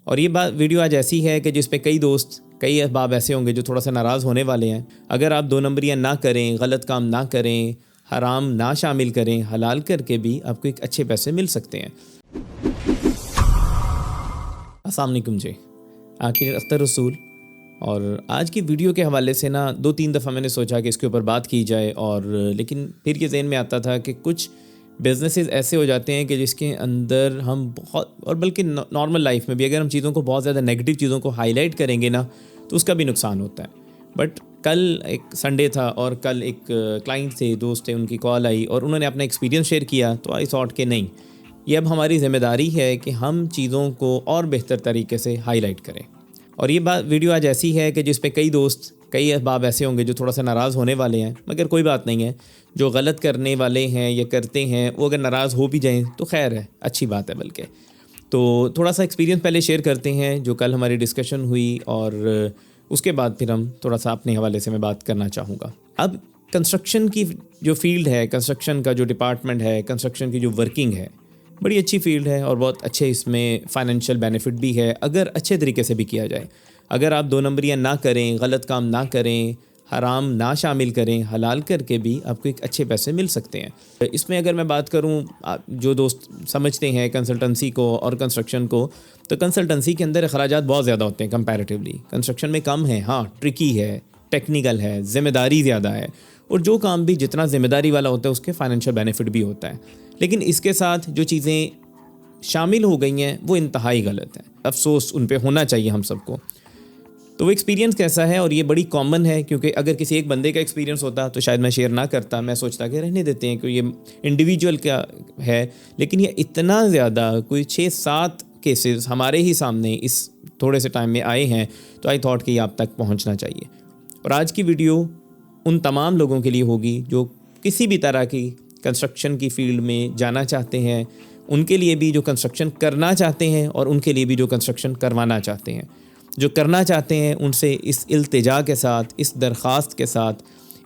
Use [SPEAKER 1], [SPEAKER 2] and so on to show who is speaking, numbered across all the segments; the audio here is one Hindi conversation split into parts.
[SPEAKER 1] और ये बात वीडियो आज ऐसी है कि जिस पे कई दोस्त, कई अहबाब ऐसे होंगे जो थोड़ा सा नाराज़ होने वाले हैं। अगर आप 2 नंबरियाँ ना करें, गलत काम ना करें, हराम ना शामिल करें, हलाल करके भी आपको एक अच्छे पैसे मिल सकते हैं। अस्सलाम वालेकुम जी, आखिर अख्तर रसूल। और आज की वीडियो के हवाले से ना 2-3 दफ़ा मैंने सोचा कि इसके ऊपर बात की जाए, और लेकिन फिर ये ज़हन में आता था कि कुछ बिज़नेसेस ऐसे हो जाते हैं कि जिसके अंदर हम बहुत, और बल्कि नॉर्मल लाइफ में भी अगर हम चीज़ों को बहुत ज़्यादा नेगेटिव चीज़ों को हाईलाइट करेंगे ना तो उसका भी नुकसान होता है। बट कल एक संडे था और कल एक क्लाइंट थे, दोस्त थे, उनकी कॉल आई और उन्होंने अपना एक्सपीरियंस शेयर किया। तो आई थॉट कि नहीं, ये अब हमारी ज़िम्मेदारी है कि हम चीज़ों को और बेहतर तरीके से हाईलाइट करें। और ये बात वीडियो आज ऐसी है कि जिस पे कई दोस्त, कई अहबाब ऐसे होंगे जो थोड़ा सा नाराज़ होने वाले हैं, मगर कोई बात नहीं है। जो गलत करने वाले हैं या करते हैं वो अगर नाराज़ हो भी जाएं तो खैर है, अच्छी बात है। बल्कि तो थोड़ा सा एक्सपीरियंस पहले शेयर करते हैं जो कल हमारी डिस्कशन हुई, और उसके बाद फिर हम थोड़ा सा अपने हवाले से मैं बात करना चाहूँगा। अब कंस्ट्रक्शन की जो फील्ड है, कंस्ट्रक्शन का जो डिपार्टमेंट है, कंस्ट्रक्शन की जो वर्किंग है, बड़ी अच्छी फील्ड है और बहुत अच्छे इसमें फाइनेंशियल बेनिफिट भी है अगर अच्छे तरीके से भी किया जाए। अगर आप 2 नंबरियाँ ना करें, गलत काम ना करें, हराम ना शामिल करें, हलाल करके भी आपको एक अच्छे पैसे मिल सकते हैं। इसमें अगर मैं बात करूं, जो दोस्त समझते हैं कंसल्टेंसी को और कंस्ट्रक्शन को, तो कंसल्टेंसी के अंदर अखराजात बहुत ज़्यादा होते हैं कंपैरेटिवली। कंस्ट्रक्शन में कम है, हाँ ट्रिकी है, टेक्निकल है, ज़िम्मेदारी ज़्यादा है, और जो काम भी जितना ज़िम्मेदारी वाला होता है उसके फाइनेंशियल बेनिफिट भी होता है। लेकिन इसके साथ जो चीज़ें शामिल हो गई हैं वो इंतहाई गलत है। अफसोस उन पे होना चाहिए हम सबको। तो वो एक्सपीरियंस कैसा है, और ये बड़ी कॉमन है, क्योंकि अगर किसी एक बंदे का एक्सपीरियंस होता तो शायद मैं शेयर ना करता, मैं सोचता कि रहने देते हैं, क्योंकि ये इंडिविजुअल का है। लेकिन ये इतना ज़्यादा, कोई 6-7 केसेस हमारे ही सामने इस थोड़े से टाइम में आए हैं, तो आई थॉट कि ये आप तक पहुँचना चाहिए। और आज की वीडियो उन तमाम लोगों के लिए होगी जो किसी भी तरह की कंस्ट्रक्शन की फील्ड में जाना चाहते हैं, उनके लिए भी जो कंस्ट्रक्शन करना चाहते हैं, और उनके लिए भी जो कंस्ट्रक्शन करवाना चाहते हैं। जो करना चाहते हैं उनसे इस इल्तिजा के साथ, इस दरख्वास्त के साथ,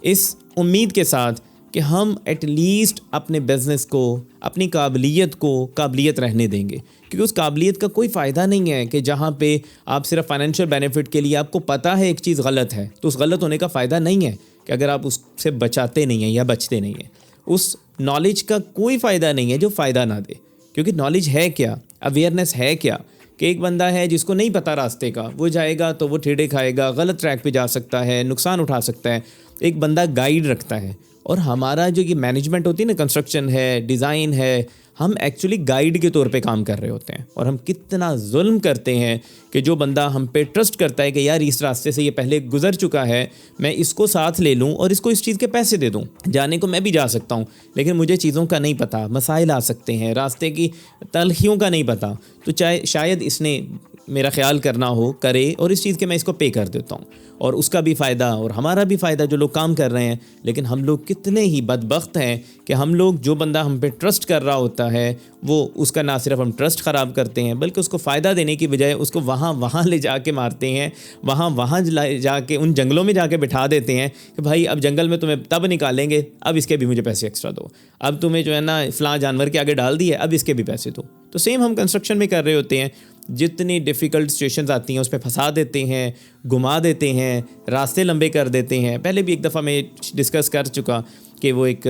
[SPEAKER 1] इस उम्मीद के साथ कि हम एटलीस्ट अपने बिज़नेस को, अपनी काबिलियत रहने देंगे। क्योंकि उस काबिलियत का कोई फ़ायदा नहीं है कि जहाँ पे आप सिर्फ फाइनेंशियल बेनिफिट के लिए, आपको पता है एक चीज़ गलत है, तो उस गलत होने का फ़ायदा नहीं है कि अगर आप उससे बचाते नहीं हैं या बचते नहीं हैं। उस नॉलेज का कोई फ़ायदा नहीं है जो फ़ायदा ना दे। क्योंकि नॉलेज है क्या, अवेयरनेस है क्या, कि एक बंदा है जिसको नहीं पता रास्ते का, वो जाएगा तो वो ठेडे खाएगा, गलत ट्रैक पे जा सकता है, नुकसान उठा सकता है। एक बंदा गाइड रखता है, और हमारा जो ये मैनेजमेंट होती है ना, कंस्ट्रक्शन है, डिज़ाइन है, हम एक्चुअली गाइड के तौर पे काम कर रहे होते हैं। और हम कितना जुल्म करते हैं कि जो बंदा हम पे ट्रस्ट करता है कि यार इस रास्ते से ये पहले गुजर चुका है, मैं इसको साथ ले लूँ और इसको इस चीज़ के पैसे दे दूँ। जाने को मैं भी जा सकता हूँ, लेकिन मुझे चीज़ों का नहीं पता, मसाइल आ सकते हैं, रास्ते की तलखियों का नहीं पता, तो चाहे शायद इसने मेरा ख्याल करना हो, करे, और इस चीज़ के मैं इसको पे कर देता हूँ, और उसका भी फ़ायदा और हमारा भी फ़ायदा, जो लोग काम कर रहे हैं। लेकिन हम लोग कितने ही बदबख्त हैं कि हम लोग, जो बंदा हम पे ट्रस्ट कर रहा होता है, वो उसका ना सिर्फ हम ट्रस्ट ख़राब करते हैं, बल्कि उसको फ़ायदा देने की बजाय उसको वहाँ ले जाके मारते हैं, वहाँ जाके उन जंगलों में जाके बिठा देते हैं कि भाई अब जंगल में तुम्हें तब निकालेंगे, अब इसके भी मुझे पैसे एक्स्ट्रा दो, अब तुम्हें जो है ना फ़लाँ जानवर के आगे डाल दिए, अब इसके भी पैसे दो। तो सेम हम कंस्ट्रक्शन में कर रहे होते हैं। जितनी डिफ़िकल्ट सिचुएशंस आती हैं उस पर फंसा देते हैं, घुमा देते हैं, रास्ते लंबे कर देते हैं। पहले भी एक दफ़ा मैं डिस्कस कर चुका कि वो एक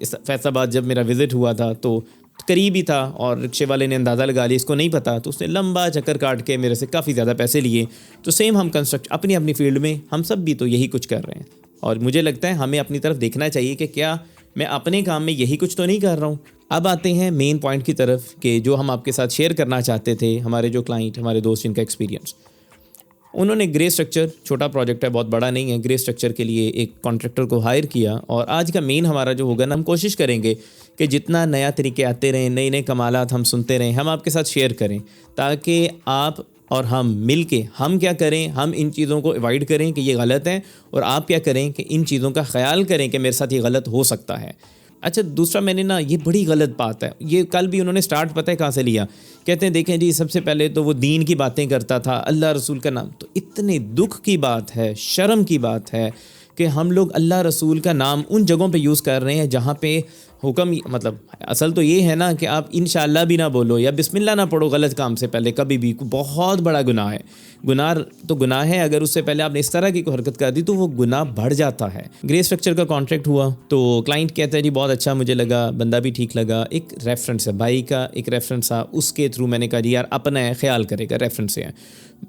[SPEAKER 1] फैसलाबाद जब मेरा विज़िट हुआ था तो करीब ही था, और रिक्शे वाले ने अंदाज़ा लगा लिया इसको नहीं पता, तो उसने लंबा चक्कर काट के मेरे से काफ़ी ज़्यादा पैसे लिए। तो सेम हम अपनी अपनी फील्ड में हम सब भी तो यही कुछ कर रहे हैं। और मुझे लगता है हमें अपनी तरफ देखना चाहिए कि क्या मैं अपने काम में यही कुछ तो नहीं कर रहा हूँ। अब आते हैं मेन पॉइंट की तरफ कि जो हम आपके साथ शेयर करना चाहते थे। हमारे जो क्लाइंट, हमारे दोस्त जिनका एक्सपीरियंस, उन्होंने ग्रे स्ट्रक्चर, छोटा प्रोजेक्ट है, बहुत बड़ा नहीं है, ग्रे स्ट्रक्चर के लिए एक कॉन्ट्रैक्टर को हायर किया। और आज का मेन हमारा जो होगा ना, हम कोशिश करेंगे कि जितना नया तरीके आते रहें, नए नए कमालात हम सुनते रहें, हम आपके साथ शेयर करें, ताकि आप और हम मिल के हम क्या करें, हम इन चीज़ों को अवॉइड करें कि ये गलत है, और आप क्या करें कि इन चीज़ों का ख्याल करें कि मेरे साथ ये गलत हो सकता है। अच्छा, दूसरा मैंने ना, ये बड़ी गलत बात है, ये कल भी उन्होंने स्टार्ट पता है कहाँ से लिया, कहते हैं देखें जी सबसे पहले तो वो दीन की बातें करता था, अल्लाह रसूल का नाम। तो इतने दुख की बात है, शर्म की बात है कि हम लोग अल्लाह रसूल का नाम उन जगहों पे यूज़ कर रहे हैं जहाँ पे हुक्म मतलब असल तो ये है ना कि आप इंशाल्लाह भी ना बोलो या बिस्मिल्लाह ना पढ़ो गलत काम से पहले कभी भी, बहुत बड़ा गुनाह है। गुनाह तो गुनाह है, अगर उससे पहले आपने इस तरह की कोई हरकत कर दी तो वो गुनाह बढ़ जाता है। ग्रे स्ट्रक्चर का कॉन्ट्रैक्ट हुआ तो क्लाइंट कहता है जी बहुत अच्छा मुझे लगा, बंदा भी ठीक लगा, एक रेफरेंस है भाई का, एक रेफरेंस था, उसके थ्रू मैंने कहा जी यार अपना है, ख्याल करेगा, रेफरेंस से है।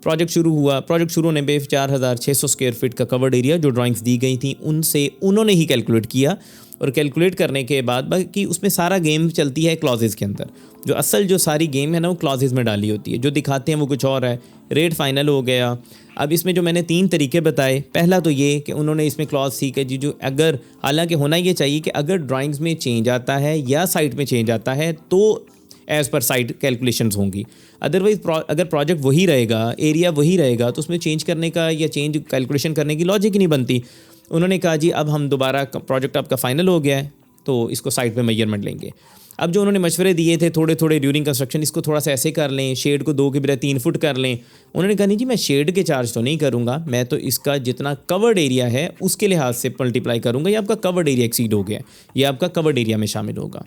[SPEAKER 1] प्रोजेक्ट शुरू हुआ। प्रोजेक्ट शुरू होने पे 4600 स्क्वायर फीट का कवर्ड एरिया जो ड्राइंग्स दी गई थी उनसे उन्होंने ही कैलकुलेट किया, और कैलकुलेट करने के बाद बाकी उसमें सारा गेम चलती है क्लॉजेज़ के अंदर। जो असल जो सारी गेम है ना वो क्लॉजेज़ में डाली होती है, जो दिखाते हैं वो कुछ और है। रेट फाइनल हो गया। अब इसमें जो मैंने 3 तरीके बताए, पहला तो ये कि उन्होंने इसमें क्लॉज थी कि जी जो अगर, हालांकि होना ये चाहिए कि अगर ड्राइंग्स में चेंज आता है या साइट में चेंज आता है तो एज़ पर साइट कैलकुलेशंस होंगी। अदरवाइज अगर प्रोजेक्ट वही रहेगा, एरिया वही रहेगा, तो उसमें चेंज करने का या चेंज कैलकुलेशन करने की लॉजिक ही नहीं बनती। उन्होंने कहा जी अब हम दोबारा, प्रोजेक्ट आपका फ़ाइनल हो गया है तो इसको साइट पे मेजरमेंट लेंगे। अब जो उन्होंने मशवरे दिए थे थोड़े थोड़े ड्यूरिंग कंस्ट्रक्शन, इसको थोड़ा सा ऐसे कर लें, शेड को 2 के बजाय 3 फुट कर लें। उन्होंने कहा नहीं जी मैं शेड के चार्ज तो नहीं करूँगा, मैं तो इसका जितना कवर्ड एरिया है उसके लिहाज से मल्टीप्लाई करूँगा, या आपका कवर्ड एरिया एक्सीड हो गया, या आपका कवर्ड एरिया में शामिल होगा।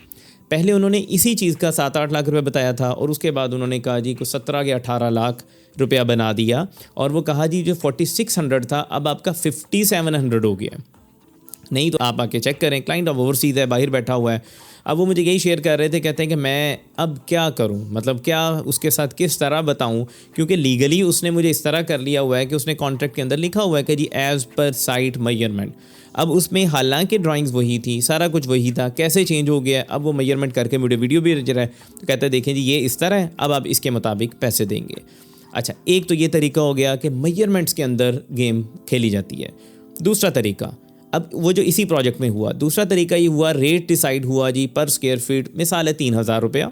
[SPEAKER 1] पहले उन्होंने इसी चीज़ का 7-8 लाख रुपए बताया था, और उसके बाद उन्होंने कहा जी को 17 या 18 लाख रुपया बना दिया, और वो कहा जी जो 4600 था अब आपका 5700 हो गया। नहीं तो आप आके चेक करें, क्लाइंट अब ओवरसीज़ है, बाहर बैठा हुआ है। अब वो मुझे यही शेयर कर रहे थे, कहते हैं कि मैं अब क्या करूं, मतलब क्या उसके साथ किस तरह बताऊं, क्योंकि लीगली उसने मुझे इस तरह कर लिया हुआ है कि उसने कॉन्ट्रैक्ट के अंदर लिखा हुआ है कि जी एज़ पर साइट मेजरमेंट। अब उसमें हालांकि ड्राइंग्स वही थी, सारा कुछ वही था, कैसे चेंज हो गया। अब वो मेजरमेंट करके मुझे वीडियो भी भेज रहा है, तो कहता है देखें जी ये इस तरह है, अब आप इसके मुताबिक पैसे देंगे। अच्छा, एक तो ये तरीका हो गया कि मेजरमेंट्स के अंदर गेम खेली जाती है। दूसरा तरीका, अब वो जो इसी प्रोजेक्ट में हुआ, दूसरा तरीका ये हुआ, रेट डिसाइड हुआ जी पर स्क्वायर फीट, मिसाल है 3000 रुपया,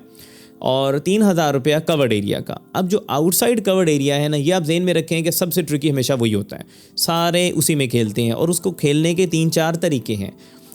[SPEAKER 1] और 3000 रुपया कवर्ड एरिया का। अब जो आउटसाइड कवर्ड एरिया है ना, ये आप जेहन में रखें कि सबसे ट्रिकी हमेशा वही होता है, सारे उसी में खेलते हैं, और उसको खेलने के 3-4 तरीके हैं।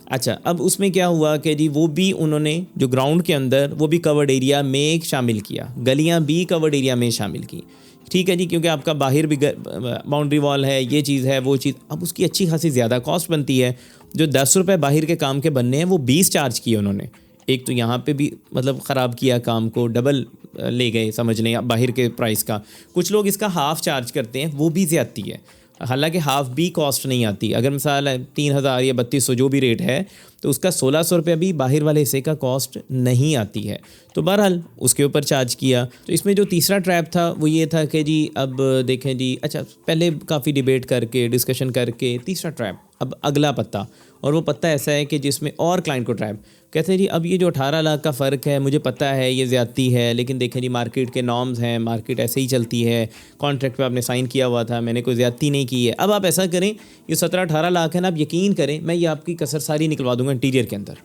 [SPEAKER 1] अच्छा, अब उसमें क्या हुआ कि जी वो भी उन्होंने जो ग्राउंड के अंदर वो भी कवर्ड एरिया में शामिल किया, गलियाँ भी कवर्ड एरिया में शामिल की, ठीक है जी, क्योंकि आपका बाहर भी बाउंड्री वॉल है, ये चीज़ है, वो चीज़। अब उसकी अच्छी खासी ज़्यादा कॉस्ट बनती है। जो 10 रुपये बाहर के काम के बनने हैं वो 20 चार्ज किए उन्होंने। एक तो यहाँ पे भी मतलब ख़राब किया काम को, डबल ले गए समझ लें बाहर के प्राइस का। कुछ लोग इसका हाफ़ चार्ज करते हैं, वो भी ज़्यादती है, हालांकि हाफ़ भी कॉस्ट नहीं आती। अगर मिसाल 3000 या 3200 जो भी रेट है, तो उसका 1600 रुपया भी बाहर वाले हिस्से का कॉस्ट नहीं आती है। तो बहरहाल उसके ऊपर चार्ज किया। तो इसमें जो तीसरा ट्रैप था वो ये था कि जी अब देखें जी, अच्छा पहले काफ़ी डिबेट करके डिस्कशन करके तीसरा ट्रैप, अब अगला पत्ता, और वो पत्ता ऐसा है कि जिसमें और क्लाइंट को ट्रैप कहते हैं जी अब ये जो 18 लाख का फ़र्क है मुझे पता है ये ज़्यादती है, लेकिन देखें जी मार्केट के नॉर्म्स हैं, मार्केट ऐसे ही चलती है, कॉन्ट्रैक्ट पे आपने साइन किया हुआ था, मैंने कोई ज़्यादती नहीं की है। अब आप ऐसा करें, ये 17-18 लाख है ना, आप यकीन करें मैं ये आपकी कसर सारी निकलवा दूंगा इंटीरियर के अंदर।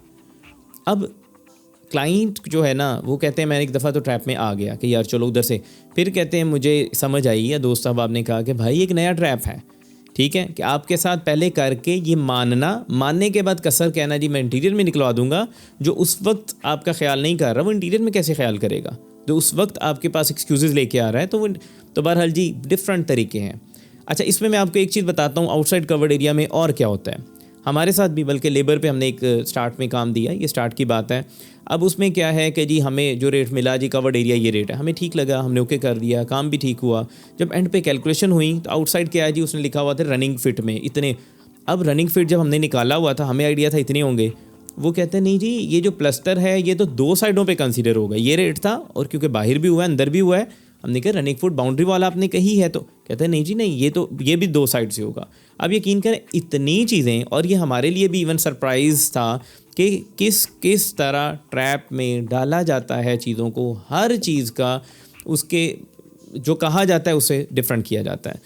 [SPEAKER 1] अब क्लाइंट जो है ना वो कहते हैं मैं एक दफ़ा तो ट्रैप में आ गया कि यार चलो उधर से, फिर कहते हैं मुझे समझ आई, या दोस्त साहब आपने कहा कि भाई एक नया ट्रैप है, ठीक है, कि आपके साथ पहले करके ये मानने के बाद कसर कहना जी मैं इंटीरियर में निकलवा दूंगा। जो उस वक्त आपका ख्याल नहीं कर रहा वो इंटीरियर में कैसे ख्याल करेगा, जो उस वक्त आपके पास एक्सक्यूज़ेस लेके आ रहा है, तो बहरहाल जी डिफरेंट तरीके हैं। अच्छा, इसमें मैं आपको एक चीज़ बताता हूँ, आउटसाइड कवर्ड एरिया में और क्या होता है हमारे साथ भी, बल्कि लेबर पे हमने एक स्टार्ट में काम दिया, ये स्टार्ट की बात है। अब उसमें क्या है कि जी हमें जो रेट मिला जी कवर्ड एरिया ये रेट है, हमें ठीक लगा, हमने ओके कर दिया, काम भी ठीक हुआ। जब एंड पे कैलकुलेशन हुई तो आउटसाइड क्या है जी, उसने लिखा हुआ था रनिंग फिट में इतने। अब रनिंग फिट जब हमने निकाला हुआ था, हमें आइडिया था इतने होंगे, वो कहते हैं नहीं जी ये जो प्लस्तर है ये तो 2 साइडों पे कंसीडर होगा, ये रेट था, और क्योंकि बाहर भी हुआ है अंदर भी हुआ है, हमने कहा रनिंग फुट बाउंड्री वाला आपने कही है, तो कहते हैं नहीं जी नहीं, ये भी 2 साइड से होगा। अब यकीन करें इतनी चीज़ें, और ये हमारे लिए भी इवन सरप्राइज़ था कि किस तरह ट्रैप में डाला जाता है चीज़ों को, हर चीज़ का उसके जो कहा जाता है उसे डिफरेंट किया जाता है।